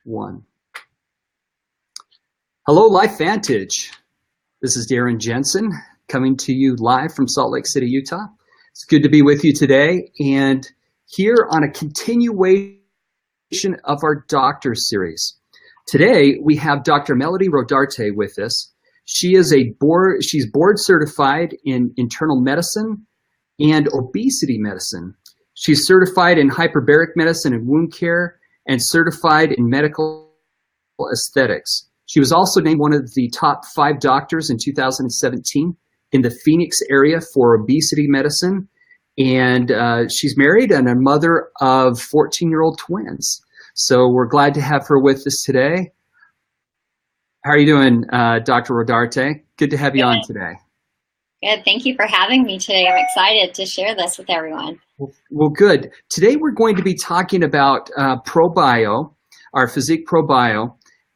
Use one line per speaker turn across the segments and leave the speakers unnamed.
One. Hello, LifeVantage. This is Darren Jensen coming to you live from Salt Lake City, Utah. It's good to be with you today and here on a continuation of our doctor series. Today we have Dr. Medawar Rodarte with us. She's board certified in internal medicine and obesity medicine. She's certified in hyperbaric medicine and wound care and certified in medical aesthetics. She was also named one of the top 5 doctors in 2017 in the Phoenix area for obesity medicine. And she's married and a mother of 14-year-old twins. So we're glad to have her with us today. How are you doing, Dr. Rodarte? Good to have you on today.
Good. Thank you for having me today. I'm excited to share this with everyone.
Well, good. Today we're going to be talking about Probioo, our Physique Probioo,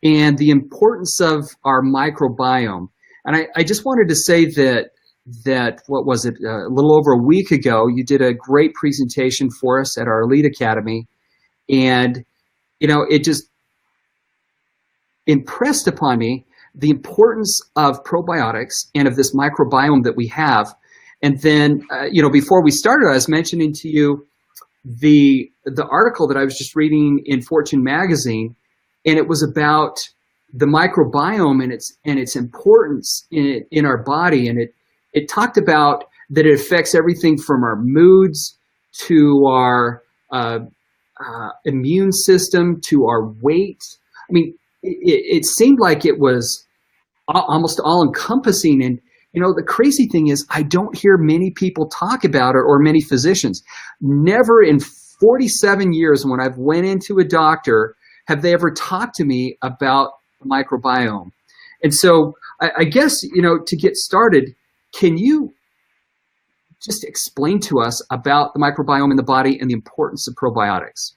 and the importance of our microbiome. And I just wanted to say that what was it, a little over a week ago, you did a great presentation for us at our Elite Academy. And, you know, it just impressed upon me the importance of probiotics and of this microbiome that we have. And then, you know, before we started, I was mentioning to you the article that I was just reading in Fortune magazine, and it was about the microbiome and its importance in our body. And it talked about that it affects everything from our moods to our immune system to our weight. I mean, it seemed like it was almost all-encompassing. And, you know, the crazy thing is I don't hear many people talk about it, or many physicians. Never in 47 years when I've went into a doctor have they ever talked to me about the microbiome. And so I guess, you know, to get started, can you just explain to us about the microbiome in the body and the importance of probiotics?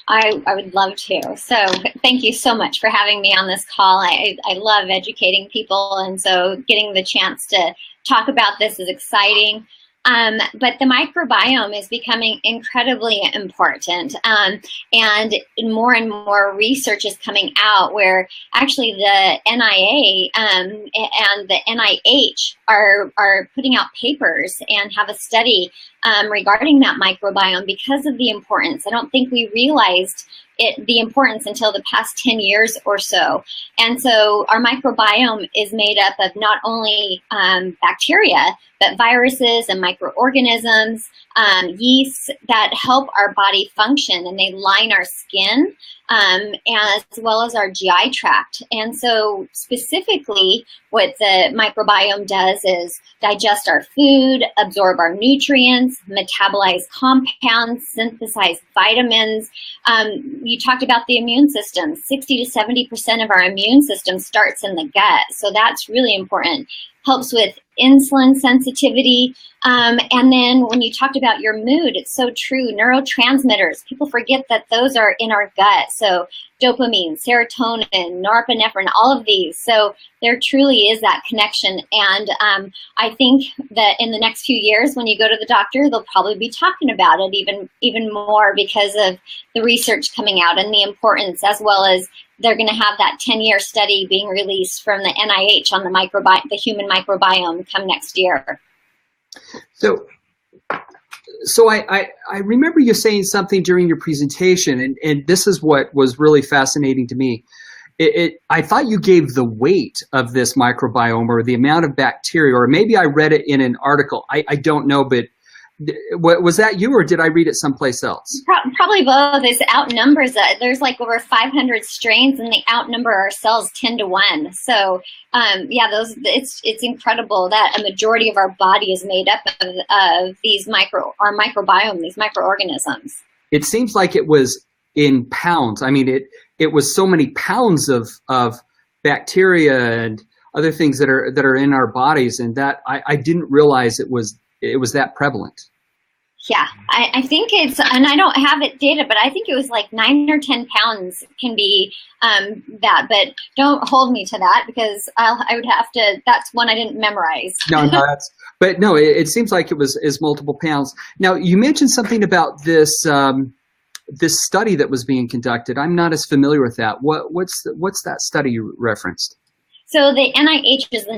I would love to. So thank you so much for having me on this call. I love educating people, and so getting the chance to talk about this is exciting. But the microbiome is becoming incredibly important, and more research is coming out where actually the NIA and the NIH are putting out papers and have a study regarding that microbiome because of the importance. I don't think we realized the importance until the past 10 years or so. And so our microbiome is made up of not only bacteria, but viruses and microorganisms, yeasts that help our body function, and they line our skin as well as our GI tract. And so specifically what the microbiome does is digest our food, absorb our nutrients, metabolize compounds, synthesize vitamins. You talked about the immune system. 60 to 70% of our immune system starts in the gut. So that's really important. Helps with insulin sensitivity. And then when you talked about your mood, it's so true. Neurotransmitters, people forget that those are in our gut. So dopamine, serotonin, norepinephrine, all of these. So there truly is that connection. And I think that in the next few years, when you go to the doctor, they'll probably be talking about it even more because of the research coming out and the importance, as well as they're going to have that 10-year study being released from the NIH on the human microbiome come next year.
So I remember you saying something during your presentation, and this is what was really fascinating to me. I thought you gave the weight of this microbiome, or the amount of bacteria, or maybe I read it in an article. I don't know, but was that you, or did I read it someplace else?
Probably both. It outnumbers it. There's like over 500 strains, and they outnumber our cells 10 to 1. So yeah, it's incredible that a majority of our body is made up of our microbiome, these microorganisms. It
seems like it was in pounds. I mean, it was so many pounds of bacteria and other things that are in our bodies, and that I didn't realize it was that prevalent.
Yeah, I think it's, and I don't have it data, but I think it was like 9 or 10 pounds can be that, but don't hold me to that because I would have to, that's one I didn't memorize.
No, it seems like it was multiple pounds. Now, you mentioned something about this this study that was being conducted. I'm not as familiar with that. What's that study you referenced?
So the NIH is the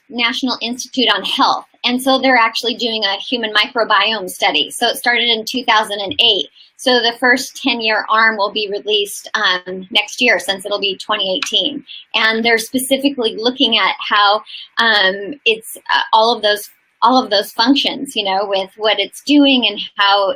National Institute on Health, and so they're actually doing a human microbiome study. So it started in 2008. So the first 10-year arm will be released next year, since it'll be 2018. And they're specifically looking at how it's all of those functions, with what it's doing and how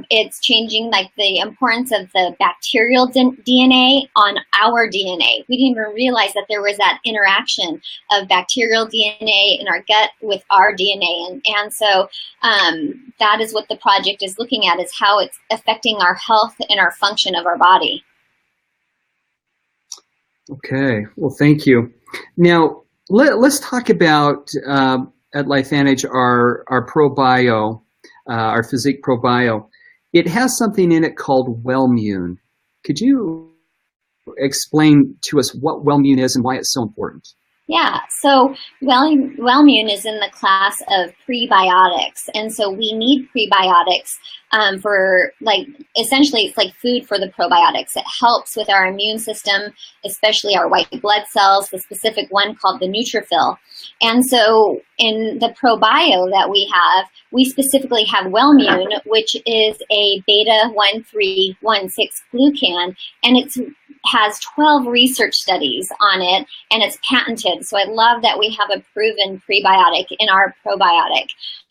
it's changing, like the importance of the bacterial DNA on our DNA. We didn't even realize that there was that interaction of bacterial DNA in our gut with our DNA. And so that is what the project is looking at, is how it's affecting our health and our function of our body.
Okay, well, thank you. Now, let's talk about at LifeVantage, our Probioo, our Physique Probioo. It has something in it called Wellmune. Could you explain to us what Wellmune is and why it's so important?
Yeah, so Wellmune is in the class of prebiotics, and so we need prebiotics for, like, essentially it's like food for the probiotics. It helps with our immune system, especially our white blood cells, the specific one called the neutrophil. And so in the Probioo that we specifically have Wellmune, which is a beta-1316 glucan, and it has 12 research studies on it, and it's patented. So I love that we have a proven prebiotic in our probiotic.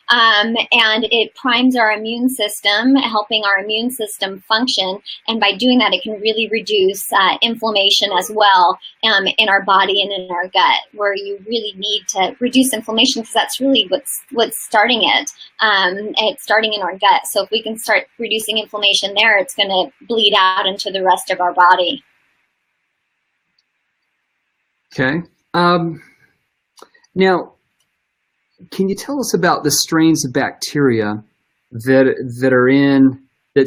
And it primes our immune system, helping our immune system function. And by doing that, it can really reduce inflammation as well in our body and in our gut, where you really need to reduce inflammation, because that's really what's starting it. It's starting in our gut. So if we can start reducing inflammation there, it's going to bleed out into the rest of our body.
Okay. Now, can you tell us about the strains of bacteria that's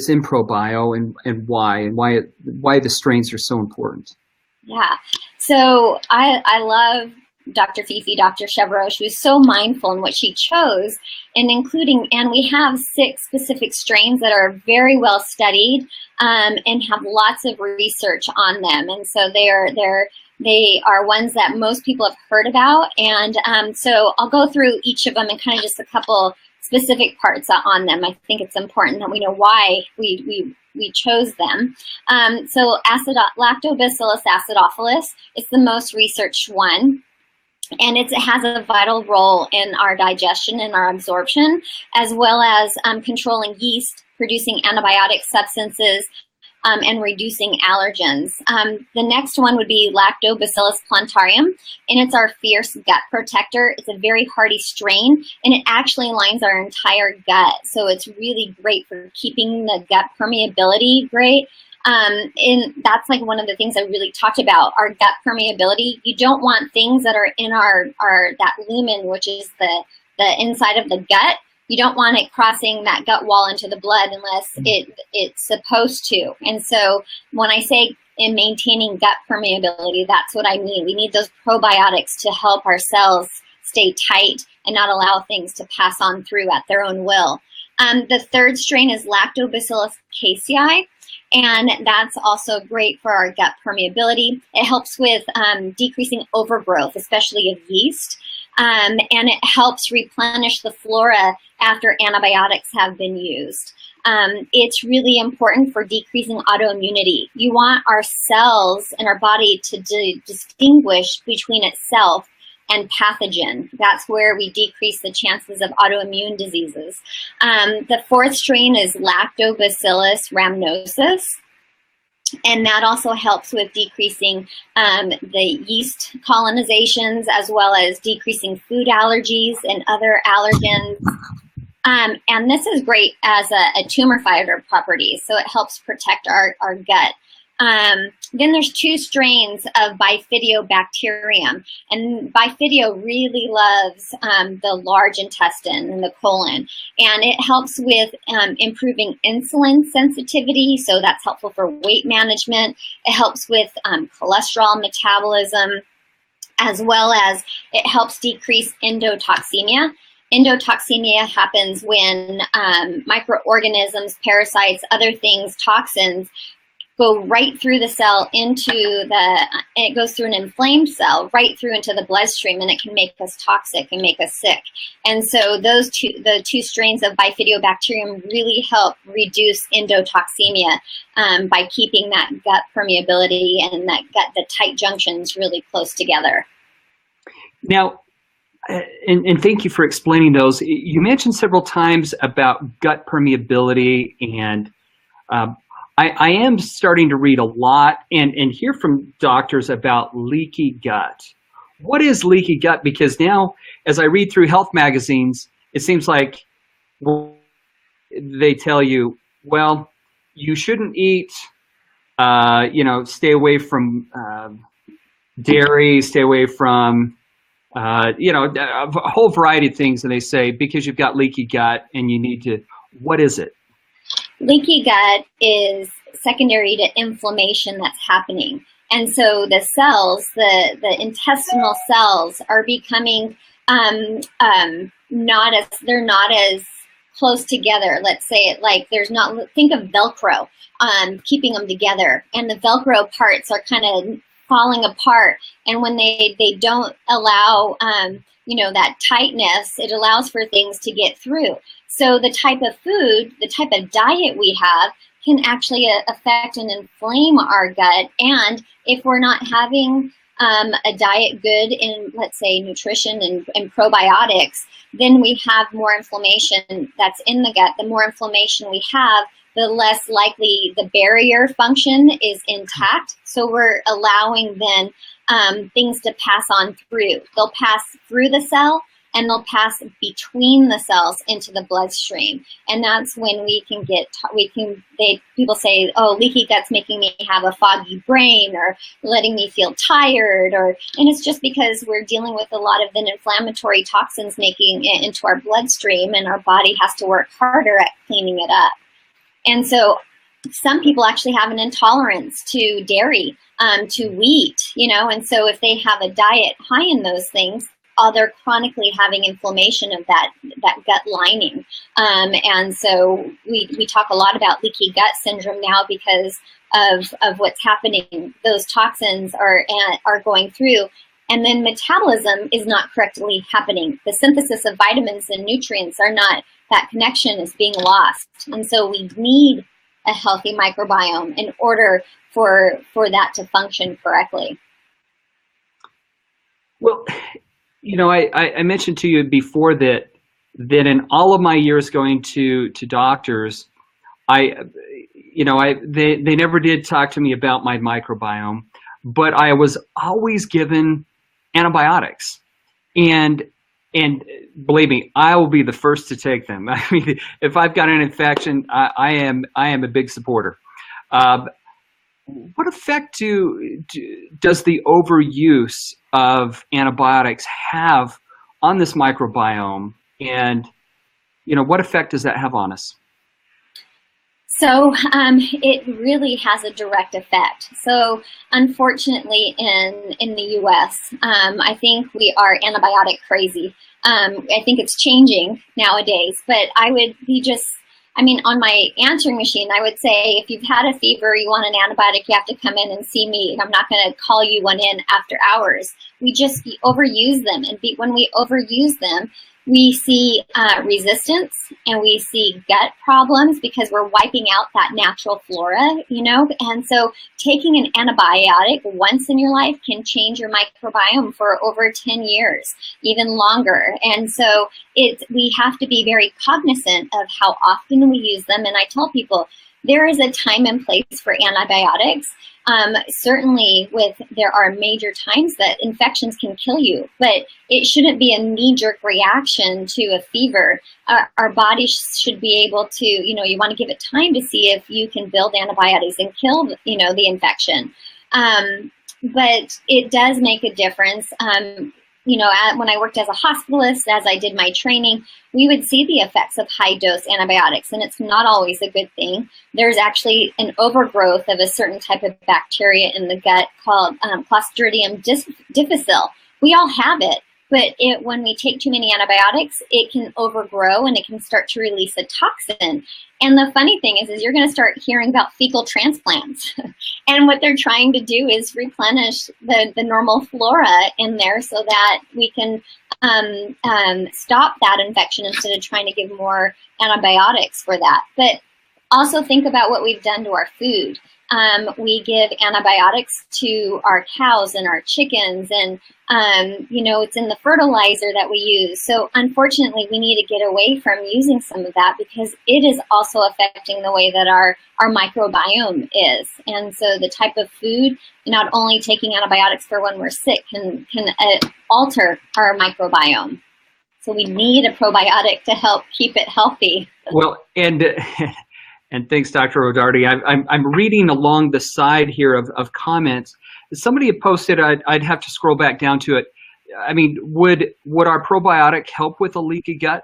in Probioo, and why the strains are so important?
Yeah. So I love Dr. Chevreau. She was so mindful in what she chose, and we have 6 specific strains that are very well studied and have lots of research on them. And so they are ones that most people have heard about. And so I'll go through each of them and kind of just a couple specific parts on them. I think it's important that we know why we chose them. So Lactobacillus acidophilus is the most researched one. And it has a vital role in our digestion and our absorption, as well as controlling yeast, producing antibiotic substances, and reducing allergens. The next one would be Lactobacillus plantarum, and it's our fierce gut protector. It's a very hardy strain, and it actually lines our entire gut. So it's really great for keeping the gut permeability great. And that's like one of the things I really talked about, our gut permeability. You don't want things that are in that lumen, which is the inside of the gut. You don't want it crossing that gut wall into the blood unless it's supposed to. And so when I say in maintaining gut permeability, that's what I mean. We need those probiotics to help our cells stay tight and not allow things to pass on through at their own will. The third strain is Lactobacillus casei, and that's also great for our gut permeability. It helps with decreasing overgrowth, especially of yeast. And it helps replenish the flora after antibiotics have been used. It's really important for decreasing autoimmunity. You want our cells in our body to distinguish between itself and pathogen. That's where we decrease the chances of autoimmune diseases. The fourth strain is Lactobacillus rhamnosus. And that also helps with decreasing the yeast colonizations, as well as decreasing food allergies and other allergens. And this is great as a tumor fighter property, so it helps protect our gut. Then there's 2 strains of Bifidobacterium, and Bifidio really loves the large intestine and the colon, and it helps with improving insulin sensitivity, so that's helpful for weight management. It helps with cholesterol metabolism, as well as it helps decrease endotoxemia. Endotoxemia happens when microorganisms, parasites, other things, toxins go right through the cell it goes through an inflamed cell right through into the bloodstream, and it can make us toxic and make us sick. And so the two strains of Bifidobacterium really help reduce endotoxemia by keeping that gut permeability and the tight junctions really close together.
Now, and thank you for explaining those. You mentioned several times about gut permeability, and I am starting to read a lot and hear from doctors about leaky gut. What is leaky gut? Because now, as I read through health magazines, it seems like they tell you, well, you shouldn't eat, stay away from dairy, stay away from, a whole variety of things. And they say, because you've got leaky gut and you need to, what is it?
Leaky gut is secondary to inflammation that's happening. And so the cells, the intestinal cells are becoming they're not as close together. Let's say it like think of Velcro, keeping them together. And the Velcro parts are kind of falling apart. And when they don't allow, that tightness, it allows for things to get through. So the type of food, the type of diet we have can actually affect and inflame our gut. And if we're not having a diet good in, let's say, nutrition and probiotics, then we have more inflammation that's in the gut. The more inflammation we have, the less likely the barrier function is intact. So we're allowing then things to pass on through. They'll pass through the cell, and they'll pass between the cells into the bloodstream. And that's when people say, oh, leaky gut's making me have a foggy brain or letting me feel tired, and it's just because we're dealing with a lot of the inflammatory toxins making it into our bloodstream, and our body has to work harder at cleaning it up. And so some people actually have an intolerance to dairy, to wheat, and so if they have a diet high in those things, they're chronically having inflammation of that gut lining. And so we talk a lot about leaky gut syndrome now because of what's happening. Those toxins are going through, and then metabolism is not correctly happening. The synthesis of vitamins and nutrients that connection is being lost. And so we need a healthy microbiome in order for that to function correctly.
Well, I mentioned to you before that in all of my years going to doctors, they never did talk to me about my microbiome, but I was always given antibiotics, and believe me, I will be the first to take them. I mean, if I've got an infection, I am a big supporter. What effect does the overuse of antibiotics have on this microbiome, and what effect does that have on us?
So it really has a direct effect. So unfortunately, in the U.S., I think we are antibiotic crazy. I think it's changing nowadays, but I would be on my answering machine, I would say, if you've had a fever, you want an antibiotic, you have to come in and see me. I'm not going to call you one in after hours. We just overuse them. And when we overuse them, we see resistance, and we see gut problems because we're wiping out that natural flora, And so taking an antibiotic once in your life can change your microbiome for over 10 years, even longer. And so we have to be very cognizant of how often we use them. And I tell people, there is a time and place for antibiotics. Certainly there are major times that infections can kill you, but it shouldn't be a knee-jerk reaction to a fever. Our body should be able to, you want to give it time to see if you can build antibiotics and kill, the infection. But it does make a difference. When I worked as a hospitalist, as I did my training, we would see the effects of high-dose antibiotics, and it's not always a good thing. There's actually an overgrowth of a certain type of bacteria in the gut called Clostridium difficile. We all have it, But when we take too many antibiotics, it can overgrow and it can start to release a toxin. And the funny thing is you're going to start hearing about fecal transplants. And what they're trying to do is replenish the normal flora in there so that we can stop that infection instead of trying to give more antibiotics for that. But also think about what we've done to our food. We give antibiotics to our cows and our chickens, and it's in the fertilizer that we use. So unfortunately, we need to get away from using some of that because it is also affecting the way that our microbiome is. And so the type of food, not only taking antibiotics for when we're sick, can alter our microbiome. So we need a probiotic to help keep it healthy.
Well, and thanks, Dr. Rodarte. I'm reading along the side here of comments. Somebody had posted, I'd have to scroll back down to it. I mean, would our probiotic help with a leaky gut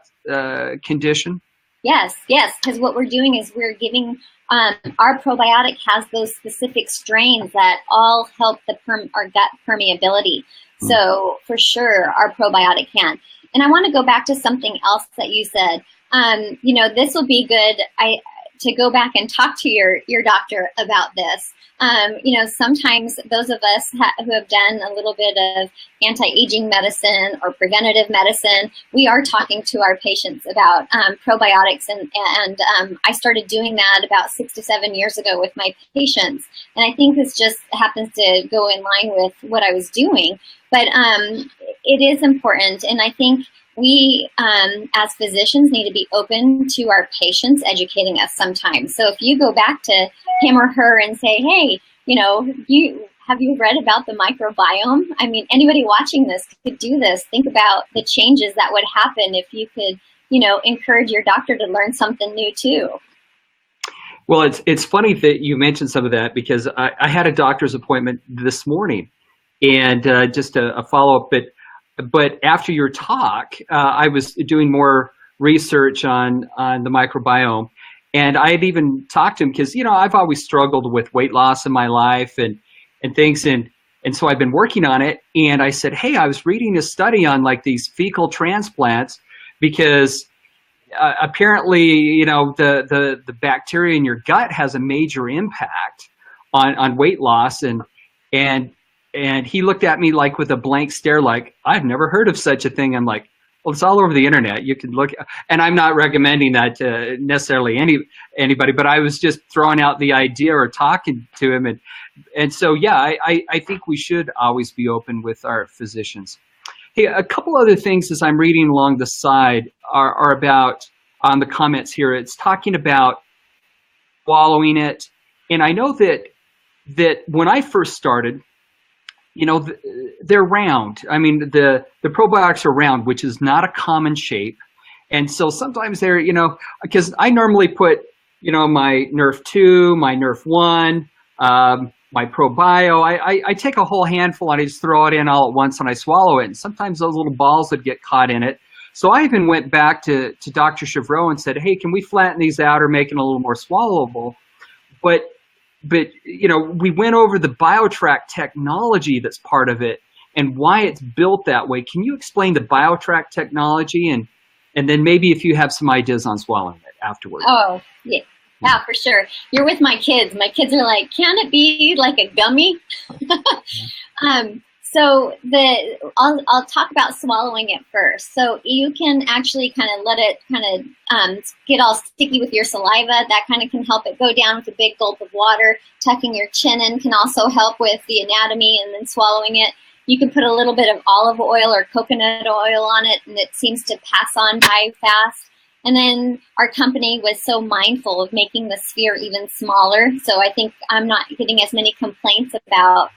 condition?
Yes, because what we're doing is we're giving, our probiotic has those specific strains that all help our gut permeability. So for sure, our probiotic can. And I want to go back to something else that you said. This will be good. To go back and talk to your doctor about this. Sometimes those of us who have done a little bit of anti-aging medicine or preventative medicine, we are talking to our patients about probiotics, and I started doing that about 6 to 7 years ago with my patients. And I think this just happens to go in line with what I was doing. But it is important, and I think we, as physicians, need to be open to our patients educating us sometimes. So if you go back to him or her and say, hey, have you read about the microbiome? I mean, anybody watching this could do this. Think about the changes that would happen if you could, encourage your doctor to learn something new too.
Well, it's funny that you mentioned some of that because I had a doctor's appointment this morning, and just a follow-up, but after your talk, I was doing more research on the microbiome, and I had even talked to him because, I've always struggled with weight loss in my life and things, and so I've been working on it. And I said, hey, I was reading a study on like these fecal transplants because apparently, the bacteria in your gut has a major impact on weight loss, and he looked at me like with a blank stare, like, I've never heard of such a thing. I'm like, well, it's all over the internet. You can look, and I'm not recommending that to necessarily anybody, but I was just throwing out the idea or talking to him. And so, yeah, I think we should always be open with our physicians. Hey, a couple other things as I'm reading along the side are about, on the comments here, it's talking about swallowing it. And I know that when I first started, they're round. I mean, the probiotics are round, which is not a common shape. And so sometimes they're, because I normally put, my Nerf 2, my Nerf 1, my Probioo, I take a whole handful and I just throw it in all at once and I swallow it. And sometimes those little balls would get caught in it. So I even went back to Dr. Chevreau and said, hey, can we flatten these out or make it a little more swallowable? But we went over the BioTrack technology that's part of it and why it's built that way. Can you explain the BioTrack technology and then maybe if you have some ideas on swallowing it afterwards?
Oh, yeah. Yeah, for sure. You're with my kids. My kids are like, can it be like a gummy? So I'll talk about swallowing it first. So you can actually kind of let it get all sticky with your saliva. That kind of can help it go down with a big gulp of water. Tucking your chin in can also help with the anatomy, and then swallowing it. You can put a little bit of olive oil or coconut oil on it, and it seems to pass on by fast. And then our company was so mindful of making the sphere even smaller. So I think I'm not getting as many complaints about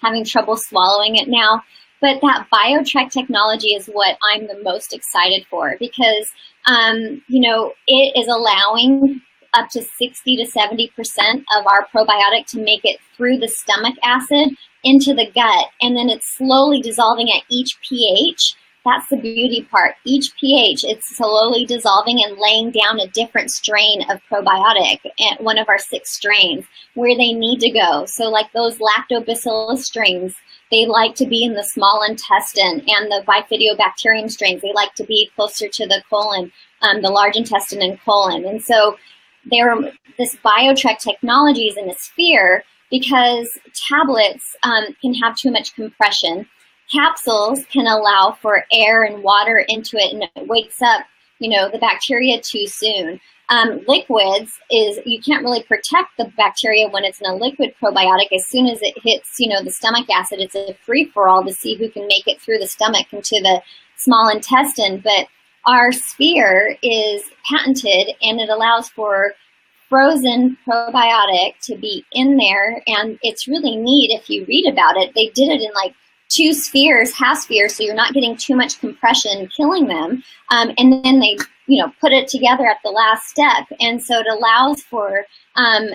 having trouble swallowing it now. But that BioTrack technology is what I'm the most excited for because, it is allowing up to 60 to 70% of our probiotic to make it through the stomach acid into the gut. And then it's slowly dissolving at each pH that's the beauty part. Each pH, it's slowly dissolving and laying down a different strain of probiotic, one of our 6 strains, where they need to go. So like those lactobacillus strains, they like to be in the small intestine, and the bifidobacterium strains, they like to be closer to the colon, the large intestine and colon. And so this BioTrek technology is in a sphere because tablets can have too much compression. Capsules can allow for air and water into it, and it wakes up, the bacteria too soon. Liquids you can't really protect the bacteria when it's in a liquid probiotic. As soon as it hits, the stomach acid, it's a free-for-all to see who can make it through the stomach into the small intestine. But our sphere is patented, and it allows for frozen probiotic to be in there. And it's really neat if you read about it. They did it in like 2 spheres, half spheres, so you're not getting too much compression killing them. And then they, put it together at the last step. And so it allows for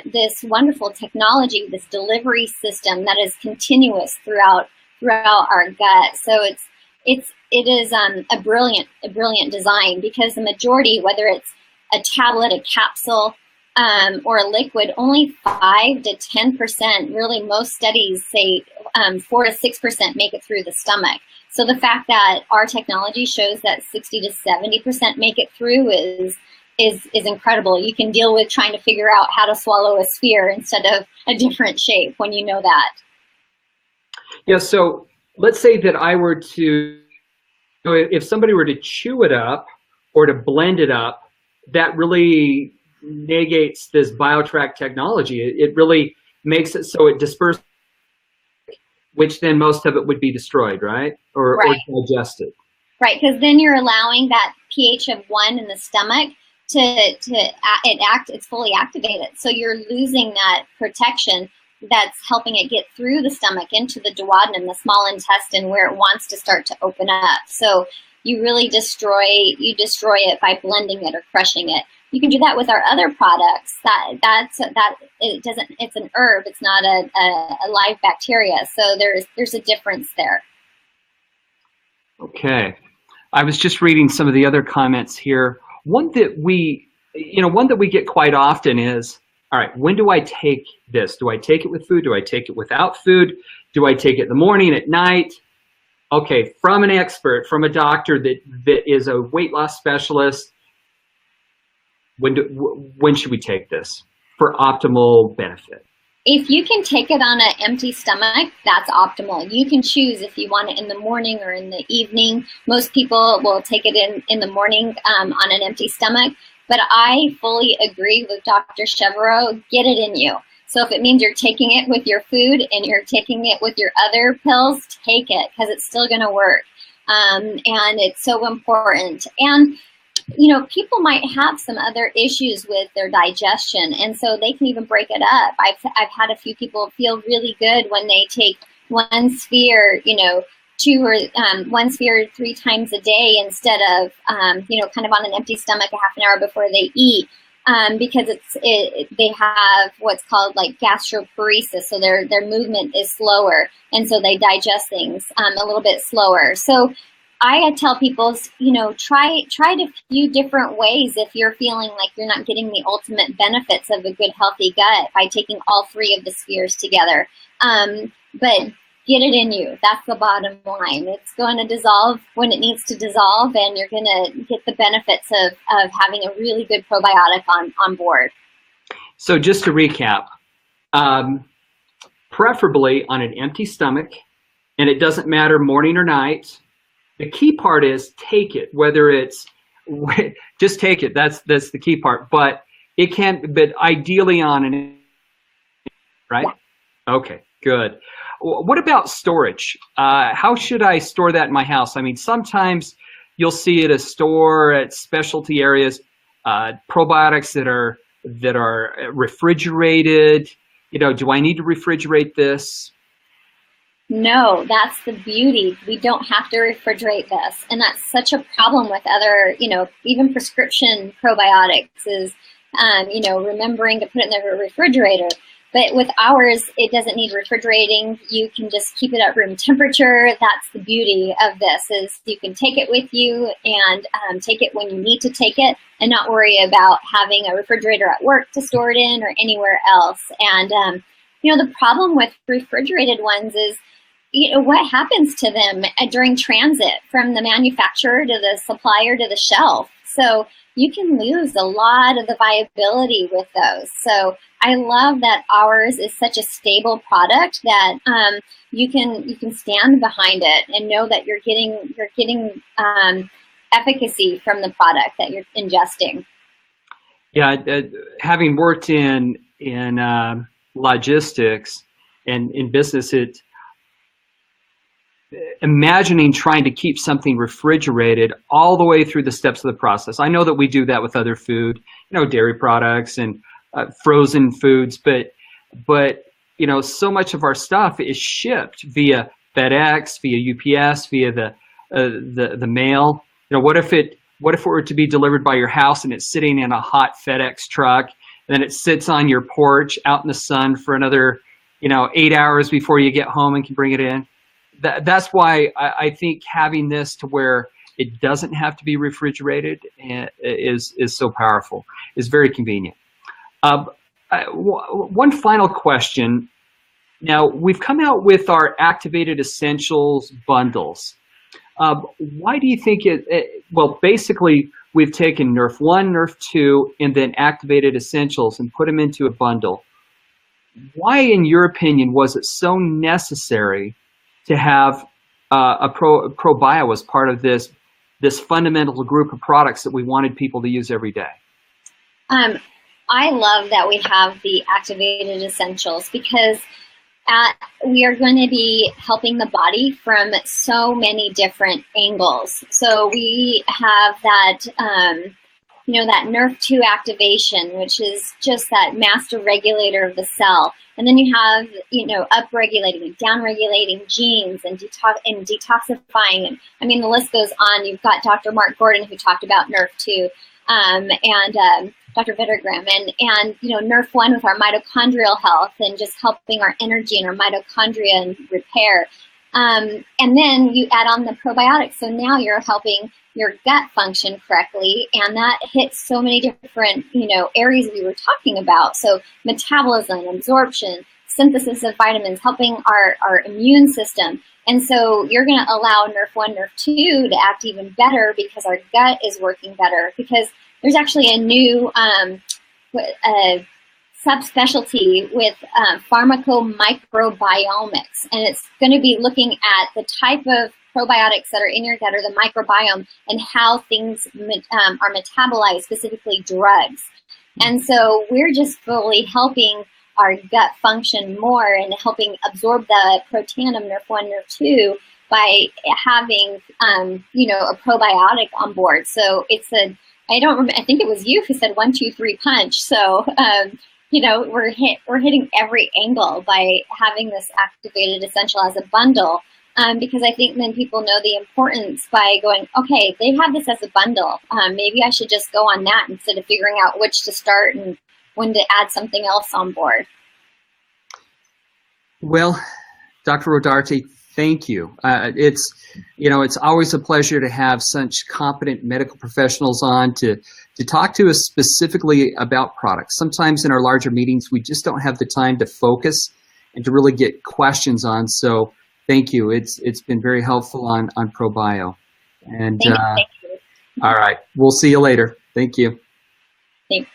this wonderful technology, this delivery system that is continuous throughout our gut. So it is a brilliant design, because the majority, whether it's a tablet, a capsule, or a liquid, only 5 to 10%, really most studies say 4 to 6% make it through the stomach. So the fact that our technology shows that 60 to 70% make it through is incredible. You can deal with trying to figure out how to swallow a sphere instead of a different shape when you know that.
Yeah, so let's say that if somebody were to chew it up or to blend it up, that really negates this BioTrek technology. It really makes it so it disperses, which then most of it would be destroyed, right? Or digested.
Right, because then you're allowing that pH of 1 in the stomach it's fully activated. So you're losing that protection that's helping it get through the stomach into the duodenum, the small intestine, where it wants to start to open up. So you really destroy it by blending it or crushing it. You can do that with our other products. It's an herb. It's not a live bacteria. So there's a difference there.
Okay. I was just reading some of the other comments here. One that we get quite often is, all right, when do I take this? Do I take it with food? Do I take it without food? Do I take it in the morning, at night? Okay, from an expert, from a doctor that is a weight loss specialist, when should we take this for optimal benefit?
If you can take it on an empty stomach, that's optimal. You can choose if you want it in the morning or in the evening. Most people will take it in the morning on an empty stomach, but I fully agree with Dr. Chevreau, get it in you. So if it means you're taking it with your food and you're taking it with your other pills, take it, because it's still going to work. And it's so important. And people might have some other issues with their digestion, and so they can even break it up. I've had a few people feel really good when they take one sphere, 1 sphere 3 times a day instead of, kind of on an empty stomach a half an hour before they eat, because they have what's called like gastroparesis, so their movement is slower, and so they digest things a little bit slower. So I tell people, try it a few different ways if you're feeling like you're not getting the ultimate benefits of a good, healthy gut by taking all 3 of the spheres together. But get it in you. That's the bottom line. It's going to dissolve when it needs to dissolve, and you're going to get the benefits of having a really good probiotic on board.
So just to recap, preferably on an empty stomach, and it doesn't matter morning or night. The key part is take it, whether it's just take it. That's the key part. But ideally on an, right? Yeah. Okay, good. What about storage? How should I store that in my house? I mean, sometimes you'll see at a store, at specialty areas, probiotics that are refrigerated. Do I need to refrigerate this?
No, that's the beauty. We don't have to refrigerate this. And that's such a problem with other, even prescription probiotics is, remembering to put it in the refrigerator. But with ours, it doesn't need refrigerating. You can just keep it at room temperature. That's the beauty of this, is you can take it with you and take it when you need to take it and not worry about having a refrigerator at work to store it in or anywhere else. And, the problem with refrigerated ones is, what happens to them during transit from the manufacturer to the supplier to the shelf. So you can lose a lot of the viability with those. So I love that ours is such a stable product that you can stand behind it and know that you're getting efficacy from the product that you're ingesting.
Yeah, having worked in logistics and in business, imagining trying to keep something refrigerated all the way through the steps of the process. I know that we do that with other food, dairy products and frozen foods, but so much of our stuff is shipped via FedEx, via UPS, via the mail. What if it were to be delivered by your house and it's sitting in a hot FedEx truck, and then it sits on your porch out in the sun for another 8 hours before you get home and can bring it in? That's why I think having this to where it doesn't have to be refrigerated is so powerful, is very convenient. One final question. Now, we've come out with our Activated Essentials bundles. Why do you think well, basically, we've taken Nerf 1, Nerf 2, and then Activated Essentials and put them into a bundle. Why, in your opinion, was it so necessary to have a Probioo as part of this fundamental group of products that we wanted people to use every day?
I love that we have the Activated Essentials because we are going to be helping the body from so many different angles. So we have that, that Nerf 2 activation, which is just that master regulator of the cell. And then you have, upregulating and downregulating genes and detoxifying. And I mean, the list goes on. You've got Dr. Mark Gordon, who talked about Nerf 2, and Dr. Vittergram, and Nerf 1 with our mitochondrial health and just helping our energy and our mitochondria and repair. And then you add on the probiotics. So now you're helping your gut function correctly, and that hits so many different, areas we were talking about. So metabolism, absorption, synthesis of vitamins, helping our immune system. And so you're going to allow Nerf 1, Nerf 2 to act even better because our gut is working better, because there's actually a new subspecialty with pharmacomicrobiomics, and it's going to be looking at the type of probiotics that are in your gut, or the microbiome, and how things are metabolized, specifically drugs. And so we're just fully helping our gut function more and helping absorb the protein of Nerf 1, Nerf 2 by having, a probiotic on board. So it's I think it was you who said 1, 2, 3 punch. So, we're hitting every angle by having this Activated Essential as a bundle. Because I think then people know the importance by going, okay, they have this as a bundle. Maybe I should just go on that instead of figuring out which to start and when to add something else on board.
Well, Dr. Rodarte, thank you. It's always a pleasure to have such competent medical professionals on to talk to us specifically about products. Sometimes in our larger meetings, we just don't have the time to focus and to really get questions on. So thank you. It's been very helpful on Probioo. And
thank you.
All right, we'll see you later. Thank you.
Thanks.